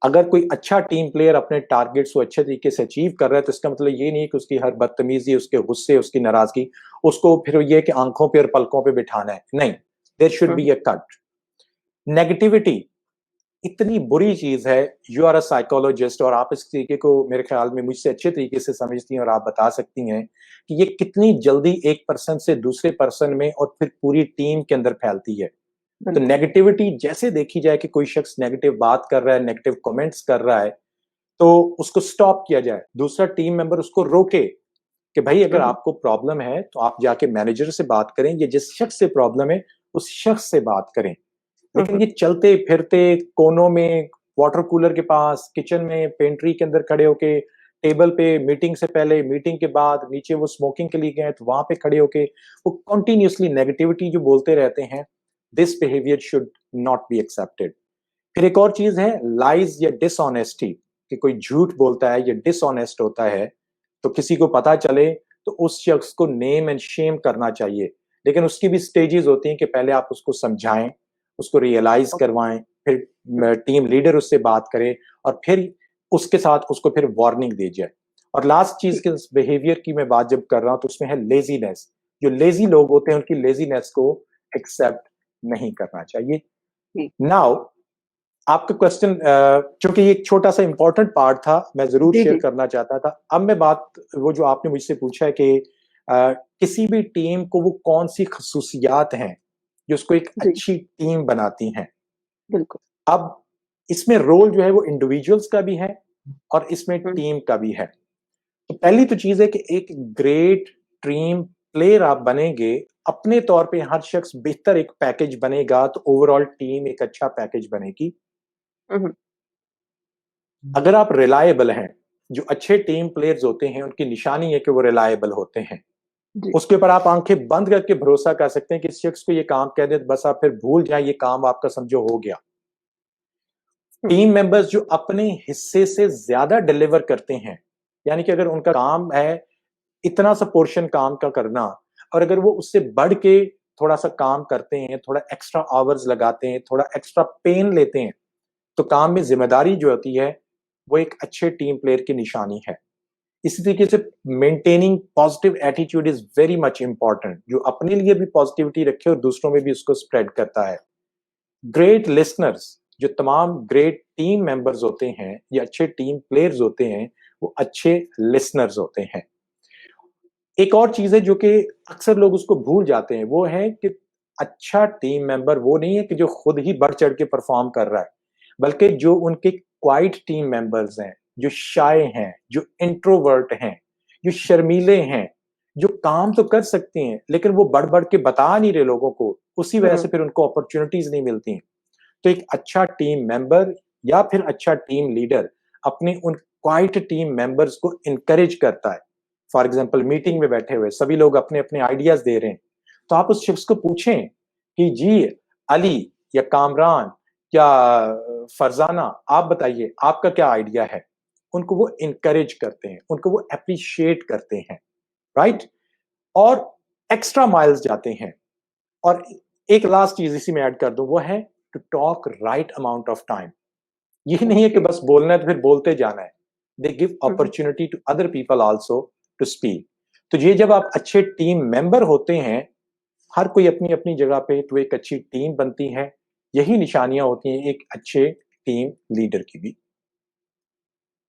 अगर कोई अच्छा टीम प्लेयर अपने टारगेट्स को अच्छे तरीके से अचीव कर रहा है, तो इसका मतलब ये नहीं है कि उसकी हर बदतमीजी, उसके गुस्से, उसकी नाराजगी उसको फिर ये कि आंखों पे और पलकों पे बिठाना है। नहीं, there should be a cut. Negativity इतनी बुरी चीज है। यू आर अ साइकोलॉजिस्ट और आप इस तरीके को मेरे ख्याल में मुझसे अच्छे तरीके से समझती हैं और आप बता सकती हैं कि ये कितनी जल्दी एक पर्सन से दूसरे पर्सन में और फिर पूरी टीम के अंदर फैलती है। तो नेगेटिविटी जैसे देखी जाए कि कोई शख्स नेगेटिव बात कर रहा है, नेगेटिव कमेंट्स कर रहा है, तो उसको स्टॉप किया जाए, दूसरा टीम मेंबर उसको रोके कि भाई अगर आपको प्रॉब्लम है तो आप जाके मैनेजर से बात करें, या जिस शख्स से प्रॉब्लम है उस शख्स से बात करें। लेकिन ये चलते फिरते कोनों में, वाटर कूलर के पास, किचन में, पेंट्री के अंदर खड़े होके, टेबल पे, मीटिंग से पहले, मीटिंग के बाद, नीचे वो स्मोकिंग के लिए गए तो वहां पे खड़े होके वो कंटिन्यूअसली नेगेटिविटी जो बोलते रहते हैं, this behaviour should not be accepted. फिर एक और चीज है लाइज या डिसऑनेस्टी, कि कोई झूठ बोलता है या डिसऑनेस्ट होता है तो किसी को पता चले तो उस शख्स को नेम एंड शेम करना चाहिए। लेकिन उसकी भी स्टेजेस होती हैं कि पहले आप उसको समझाएं, उसको रियलाइज करवाएं, फिर टीम लीडर उससे बात करे और फिर उसके साथ उसको फिर वार्निंग दी जाए। और लास्ट चीज के बिहेवियर की मैं बात जब कर रहा हूं तो उसमें है लेजीनेस। जो लेजी लोग होते हैं उनकी लेजीनेस को एक्सेप्ट नहीं करना चाहिए। नाउ आपका क्वेश्चन, चूंकि ये एक छोटा सा इंपॉर्टेंट पार्ट था, मैं जरूर शेयर करना चाहता था। अब मैं बात, वो जो आपने मुझसे पूछा है कि किसी भी टीम को वो कौन सी खसूसियात हैं जो उसको एक अच्छी टीम बनाती हैं। बिल्कुल। अब इसमें रोल जो है वो इंडिविजुअल्स का भी है और इसमें टीम का भी है। तो पहली तो चीज है कि एक ग्रेट टीम प्लेयर आप बनेंगे, अपने तौर पे हर शख्स बेहतर एक पैकेज बनेगा तो ओवरऑल टीम एक अच्छा पैकेज बनेगी। अगर आप रिलायबल हैं, जो अच्छे टीम प्लेयर्स होते हैं उनकी निशानी है कि वो रिलायबल होते हैं। उसके ऊपर आप आंखें बंद करके भरोसा कर सकते हैं कि इस शख्स को ये काम कह दे तो बस आप फिर भूल जाए, ये काम आपका समझो हो गया। टीम मेंबर्स जो अपने हिस्से से ज्यादा डिलीवर करते हैं, यानी कि अगर उनका काम है इतना सा पोर्शन काम का करना, और अगर वो उससे बढ़ के थोड़ा सा काम करते हैं, थोड़ा एक्स्ट्रा आवर्स लगाते हैं, थोड़ा एक्स्ट्रा पेन लेते हैं, तो काम में जिम्मेदारी जो होती है वो एक अच्छे टीम प्लेयर की निशानी है। इसी तरीके से maintaining positive attitude is very much important, जो अपने लिए भी पॉजिटिविटी रखे और दूसरों में भी उसको स्प्रेड करता है। ग्रेट लिसनर्स, जो तमाम ग्रेट टीम मेंबर्स होते हैं या अच्छे टीम प्लेयर्स होते हैं, वो अच्छे लिसनर्स होते हैं। एक और चीज है जो कि अक्सर लोग उसको भूल जाते हैं, वो है कि अच्छा टीम मेंबर वो नहीं है कि जो खुद ही बढ़ चढ़ के परफॉर्म कर रहा है, बल्कि जो उनके क्वाइट टीम मेंबर्स हैं, जो शाय हैं, जो इंट्रोवर्ट हैं, जो शर्मीले हैं, जो काम तो कर सकते हैं लेकिन वो बढ़ बढ़ के बता नहीं रहे लोगों को, उसी वजह से फिर उनको अपॉर्चुनिटीज नहीं मिलती हैं। तो एक अच्छा टीम मेंबर या फिर अच्छा टीम लीडर अपने उन क्वाइट टीम मेंबर्स को इनकरेज करता है। फॉर एग्जाम्पल मीटिंग में बैठे हुए सभी लोग अपने अपने आइडियाज दे रहे हैं, तो आप उस शख्स को पूछें कि जी अली या कामरान या फरजाना, आप बताइए आपका क्या आइडिया है। उनको वो इनकरेज करते हैं, उनको वो अप्रिशिएट करते हैं, राइट, और एक्स्ट्रा माइल्स जाते हैं। और एक लास्ट चीज इसी में ऐड कर दूं, वो है to talk right amount of time. ये नहीं है कि बस बोलना है तो फिर बोलते जाना है, they give opportunity to other people also to speak. तो ये जब आप अच्छे टीम मेंबर होते हैं, हर कोई अपनी अपनी जगह पे, तो एक अच्छी टीम बनती है। यही निशानियां होती हैं एक अच्छे टीम लीडर की भी।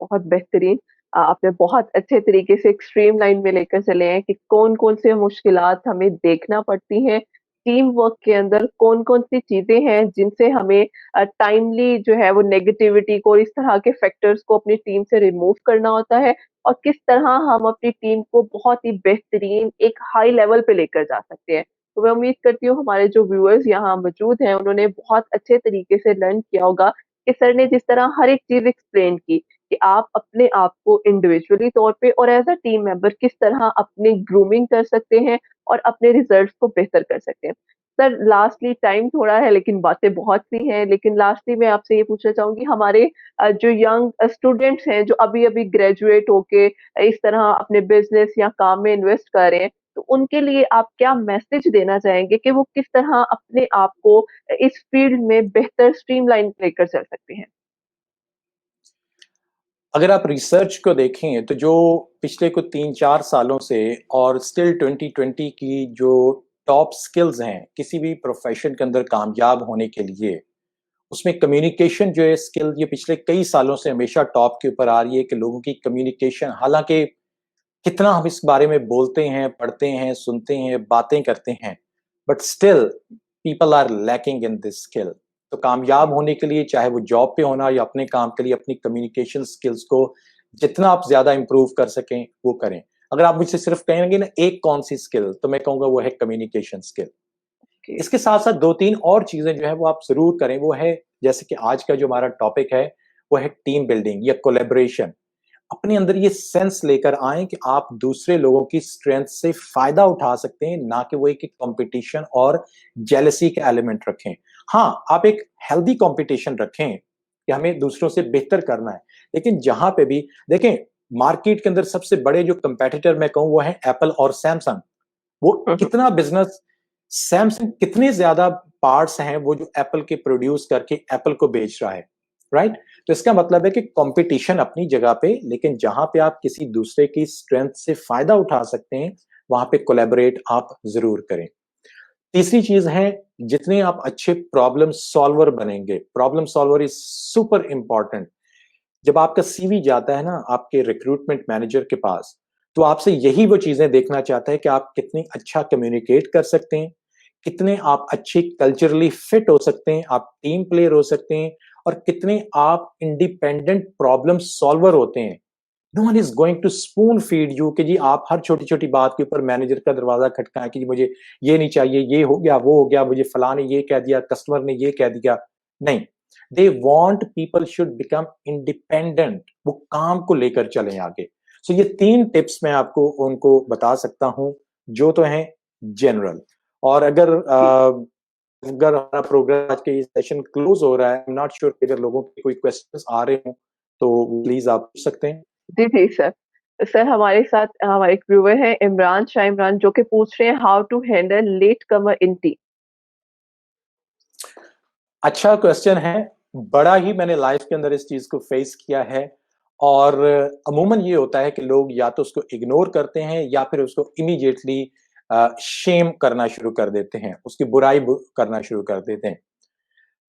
बहुत बेहतरीन। आपने बहुत अच्छे तरीके से एक स्ट्रीमलाइन में लेकर चले हैं कि कौन-कौन से मुश्किलात हमें देखना पड़ती हैं, टीम वर्क के अंदर कौन-कौन सी चीज़ें हैं जिनसे हमें टाइमली जो है वो नेगेटिविटी को, इस तरह के फैक्टर्स को अपनी टीम से रिमूव करना होता है और किस तरह हम अपनी टीम को बहुत ही बेहतरीन एक हाई लेवल पे लेकर जा सकते हैं। तो मैं उम्मीद करती हूँ हमारे जो व्यूअर्स यहाँ मौजूद हैं, उन्होंने बहुत अच्छे तरीके से लर्न किया होगा कि सर ने जिस तरह हर एक चीज़ एक्सप्लेन की कि आप अपने आप को इंडिविजुअली तौर पे और एज़ अ टीम मेंबर किस तरह अपनी ग्रूमिंग कर सकते हैं और अपने रिजल्ट्स को बेहतर कर सकते हैं। सर लास्टली टाइम थोड़ा है लेकिन बातें बहुत सी हैं, लेकिन लास्टली मैं आपसे ये पूछना चाहूँगी हमारे जो यंग स्टूडेंट्स हैं जो अभी-अभी ग्रेजुएट होके इस तरह अपने बिज़नेस या काम में इन्वेस्ट कर रहे हैं, तो उनके लिए आप क्या मैसेज देना चाहेंगे कि वो किस तरह अपने आप को इस फील्ड में बेहतर स्ट्रीमलाइन लेकर चल सकते हैं? अगर आप रिसर्च को देखें तो जो पिछले कुछ 3-4 सालों से और स्टिल 2020 की जो टॉप स्किल्स हैं किसी भी प्रोफेशन के अंदर कामयाब होने के लिए, उसमें कम्युनिकेशन जो है स्किल, ये पिछले कई सालों से हमेशा टॉप के ऊपर आ रही है कि लोगों की कम्युनिकेशन, हालांकि कितना हम इस बारे में बोलते हैं, पढ़ते हैं, सुनते हैं, बातें करते हैं, but still people are lacking in this skill. तो कामयाब होने के लिए, चाहे वो जॉब पे होना या अपने काम के लिए, अपनी कम्युनिकेशन स्किल्स को जितना आप ज्यादा इंप्रूव कर सकें वो करें। अगर आप मुझसे सिर्फ कहेंगे ना एक कौन सी स्किल, तो मैं कहूंगा वो है कम्युनिकेशन स्किल। जी। इसके साथ साथ 2-3 और चीजें जो है वो आप जरूर करें। वो है, जैसे कि आज का जो हमारा टॉपिक है वो है टीम बिल्डिंग या कोलेबोरेशन। अपने अंदर ये सेंस लेकर आए कि आप दूसरे लोगों की स्ट्रेंथ से फायदा उठा सकते हैं, ना कि वो एक कंपटीशन और जेलसी के एलिमेंट रखें। हाँ, आप एक हेल्दी कंपटीशन रखें कि हमें दूसरों से बेहतर करना है, लेकिन जहां पे भी देखें, मार्केट के अंदर सबसे बड़े जो कंपेटिटर मैं कहूं वो है एप्पल और सैमसंग। वो हुँ, हुँ। कितना बिजनेस, सैमसंग कितने ज्यादा पार्ट्स हैं वो जो एप्पल के प्रोड्यूस करके एप्पल को बेच रहा है, राइट? तो इसका मतलब है कि कंपटीशन अपनी जगह पे, लेकिन जहां पे आप किसी दूसरे की स्ट्रेंथ से फायदा उठा सकते हैं वहां पे कोलैबोरेट आप जरूर करें। तीसरी चीज है, जितने आप अच्छे प्रॉब्लम सॉल्वर बनेंगे, problem solver is super important. जब आपका सीवी जाता है ना आपके रिक्रूटमेंट मैनेजर के पास, तो आपसे यही वो चीजें देखना चाहता है कि आप कितनी अच्छा कम्युनिकेट कर सकते हैं, कितने आप अच्छे कल्चरली फिट हो सकते हैं, आप टीम प्लेयर हो सकते हैं, और कितने आप इंडिपेंडेंट प्रॉब्लम सॉल्वर होते हैं। No one is going to spoon feed you कि जी आप हर छोटी छोटी बात के ऊपर मैनेजर का दरवाजा खटकाएं कि जी मुझे ये नहीं चाहिए, ये हो गया, वो हो गया, मुझे फलां ने ये कह दिया, कस्टमर ने ये कह दिया। नहीं, they want people should become independent, वो काम को लेकर चलें आगे। सो ये 3 टिप्स मैं आपको उनको बता सकता हूं जो तो हैं जनरल। और जी। अगर हमारा प्रोग्राम आज के ये सेशन क्लोज हो रहा है, आई एम नॉट श्योर अगर लोगों के कोई क्वेश्चंस आ रहे हो तो प्लीज आप पूछ सकते हैं। जी, जी, सर। सर हमारे साथ हमारे एक व्यूअर हैं इमरान, शाह इमरान जो कि पूछ रहे हैं how to handle latecomer in team? अच्छा क्वेश्चन है। बड़ा ही मैंने लाइफ के अंदर इस चीज को फेस किया है, और अमूमन ये होता है कि लोग या तो उसको इग्नोर करते हैं या फिर उसको इमीडिएटली शेम करना शुरू कर देते हैं, उसकी करना शुरू कर देते हैं।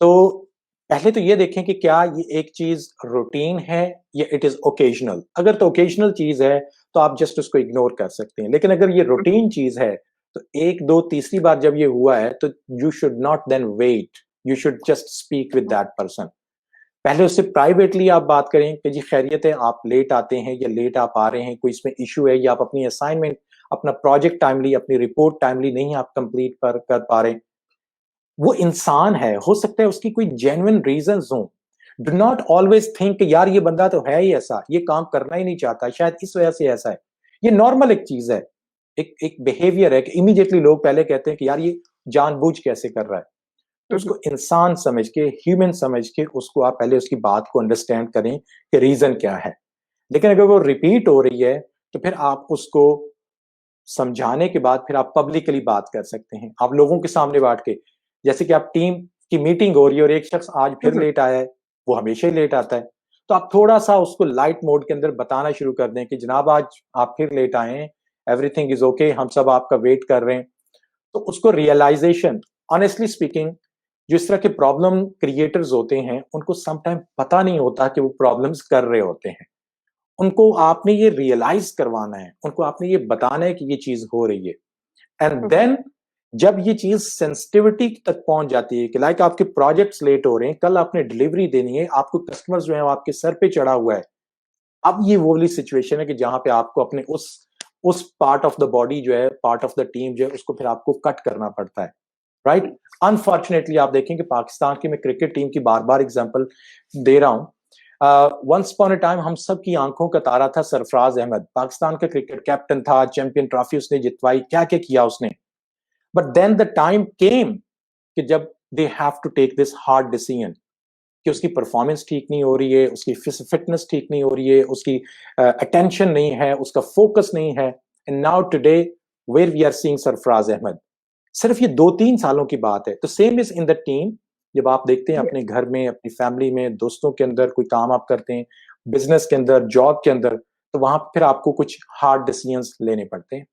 तो पहले तो ये देखें कि क्या ये एक चीज रूटीन है या इट इज ओकेजनल। अगर तो ओकेजनल चीज है तो आप जस्ट उसको इग्नोर कर सकते हैं, लेकिन अगर ये हुँ, हुँ। रूटीन चीज है तो एक दो तीसरी बार जब ये हुआ है तो you should not then wait, you should just speak with that person. पहले उससे प्राइवेटली आप बात करें कि जी खैरियत है, आप लेट आते हैं या लेट आप आ रहे हैं, कोई इसमें इशू है, या आप अपनी असाइनमेंट, अपना प्रोजेक्ट टाइमली, अपनी रिपोर्ट टाइमली नहीं आप कंप्लीट कर पा रहे। वो इंसान है, हो सकता है उसकी कोई जेन्युइन रीजंस हों। डू नॉट ऑलवेज थिंक यार ये बंदा तो है ही ऐसा, ये काम करना ही नहीं चाहता, शायद इस वजह से ऐसा है। ये नॉर्मल एक चीज है, एक बिहेवियर है कि इमीडिएटली लोग पहले कहते हैं कि यार ये जानबूझ कैसे कर रहा है। तो हुँ, हुँ। उसको इंसान समझ के, ह्यूमन समझ के, उसको आप पहले उसकी बात को अंडरस्टैंड करें कि रीजन क्या है। लेकिन अगर वो रिपीट हो रही है तो फिर आप उसको समझाने के बाद फिर आप पब्लिकली बात कर सकते हैं, आप लोगों के सामने बांट के। जैसे कि आप टीम की मीटिंग हो रही है और एक शख्स आज हुँ, फिर हुँ। लेट आया है, वो हमेशा ही लेट आता है, तो आप थोड़ा-सा उसको लाइट मोड के अंदर बताना शुरू कर दें कि जनाब आज आप फिर लेट आए हैं, एवरीथिंग इज़ ओके, हम सब आपका वेट कर रहे हैं। तो उसको रियलाइज़ेशन, ऑनेस्टली स्पीकिंग, जो इस तरह के प्रॉब्लम क्रिएटर्स होते हैं, उनको सम टाइम पता नहीं होता कि वो प्रॉब्लम्स कर रहे होते हैं। उनको आपने ये रियलाइज़ करवाना है, उनको आपने ये बताना है कि ये चीज़ हो रही है। एंड देन जब ये चीज़ सेंसिटिविटी तक पहुँच जाती है कि लाइक आपके प्रोजेक्ट्स लेट हो रहे हैं, कल आपने डिलीवरी देनी है, आपको कस्टमर्स जो है वो आपके सर पे चढ़ा हुआ है। अब ये वो वाली सिचुएशन है कि जहाँ पे आपको अपने उस पार्ट ऑफ द बॉडी जो है, पार्ट ऑफ द टीम जो है, उसको फिर आपको कट करना पड़ता है, राइट? अनफॉर्चुनेटली आप देखें कि पाकिस्तान की मैं क्रिकेट टीम की बार-बार एग्जांपल दे रहा हूँ। वंस अपॉन अ टाइम हम सब की आंखों का तारा था सरफराज अहमद, पाकिस्तान का क्रिकेट कैप्टन था, चैंपियन ट्रॉफी उसने जितवाई, क्या-क्या किया उसने। But then the time came कि जब they have to take this hard decision कि उसकी परफॉर्मेंस ठीक नहीं हो रही है, उसकी फिटनेस ठीक नहीं हो रही है, उसकी अटेंशन नहीं है, उसका फोकस नहीं है। And now today where we are seeing Sarfaraz Ahmed, सिर्फ ये 2-3 सालों की बात है। तो same is in the team. जब आप देखते हैं अपने घर में, अपनी फैमिली में, दोस्तों के अंदर कोई काम आप करते हैं, बिजनेस के अंदर, जॉब के अंदर, तो वहां फिर आपको कुछ हार्ड डिसीजंस लेने पड़ते हैं।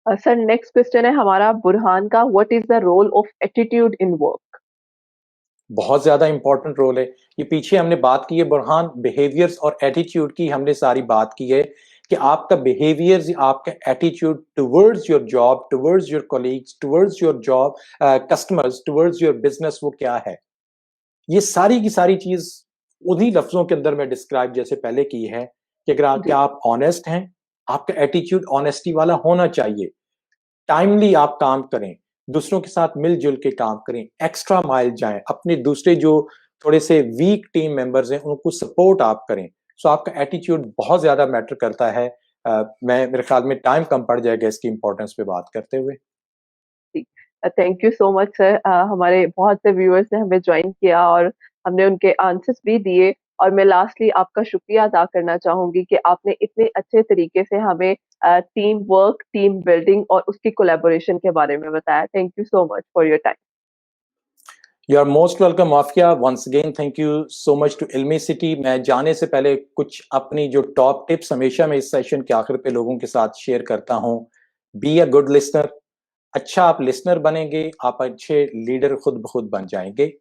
सर नेक्स्ट क्वेश्चन है हमारा बुरहान का, what is the role of attitude in work? बहुत ज्यादा इंपॉर्टेंट रोल है। ये पीछे हमने बात की है बुरहान, बिहेवियर्स और एटीट्यूड की हमने सारी बात की है कि आपका बिहेवियर्स, आपका attitude towards your job, towards your colleagues, towards your job customers, towards your business, वो क्या है। ये सारी की सारी चीज उन्हीं लफ्जों के अंदर मैं डिस्क्राइब जैसे पहले की है कि अगर क्या आप ऑनेस्ट हैं, आपका एटीट्यूड ऑनेस्टी वाला होना चाहिए, टाइमली आप काम करें, दूसरों के साथ मिलजुल के काम करें, एक्स्ट्रा माइल जाएं, अपने दूसरे जो थोड़े से वीक टीम मेंबर्स हैं उनको सपोर्ट आप करें। सो आपका एटीट्यूड बहुत ज्यादा मैटर करता है। मैं मेरे ख्याल में टाइम कम पड़ जाएगा इसकी इंपॉर्टेंस पे बात करते हुए। Thank you so much sir. हमारे बहुत से व्यूअर्स ने हमें ज्वाइन किया और हमने उनके आंसर्स भी दिए, और मैं लास्टली आपका शुक्रिया अदा करना चाहूंगी कि आपने इतने अच्छे तरीके से हमें टीम वर्क, टीम बिल्डिंग और उसकी कोलैबोरेशन के बारे में बताया। Thank you so much for your time. You are most welcome Afiya, once again thank you so much to Ilmi City. मैं जाने से पहले कुछ अपनी जो टॉप टिप्स हमेशा मैं इस सेशन के आखिर पे लोगों के साथ शेयर करता हूँ। Be a good listener. अच्छा आप लिसनर बनेंगे, आप अच्छे लीडर खुद ब खुद बन जाएंगे।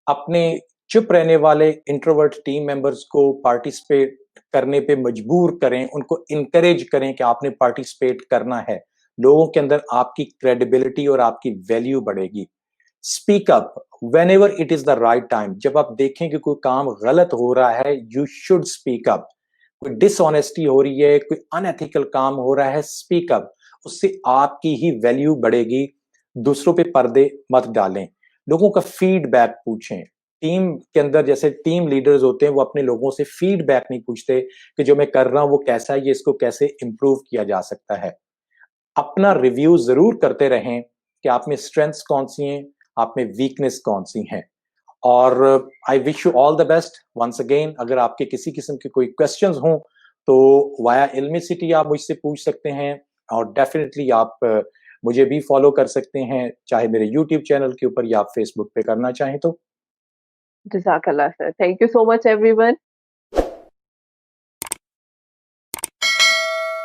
अपने चुप रहने वाले इंट्रोवर्ट टीम मेंबर्स को पार्टिसिपेट करने पे मजबूर करें, उनको इनकरेज करें कि आपने पार्टिसिपेट करना है। लोगों के अंदर आपकी क्रेडिबिलिटी और आपकी वैल्यू बढ़ेगी। Speak up when ever it is the right time. जब आप देखें कि कोई काम गलत हो रहा है, यू शुड स्पीक अप। कोई डिसऑनेस्टी हो रही है, कोई अनएथिकल काम हो रहा है, स्पीक अप। उससे आपकी ही वैल्यू बढ़ेगी। दूसरों पे पर्दे मत डालें, लोगों का फीडबैक पूछें। टीम के अंदर जैसे टीम लीडर्स होते हैं, वो अपने लोगों से फीडबैक नहीं पूछते कि जो मैं कर रहा हूं वो कैसा है, ये इसको कैसे इंप्रूव किया जा सकता है। अपना रिव्यू जरूर करते रहें कि आप में स्ट्रेंथ्स कौन सी हैं, आप में वीकनेस कौन सी हैं। और I wish you all the best once again. अगर आपके किसी किस्म के कोई क्वेश्चंस हों तो वाया इल्मी सिटी आप मुझसे पूछ सकते हैं, और डेफिनेटली आप मुझे भी फॉलो कर सकते हैं, चाहे मेरे यूट्यूब चैनल के ऊपर या आप फेसबुक पे करना चाहें तो। जज़ाकल्लाह sir. Thank you so much everyone.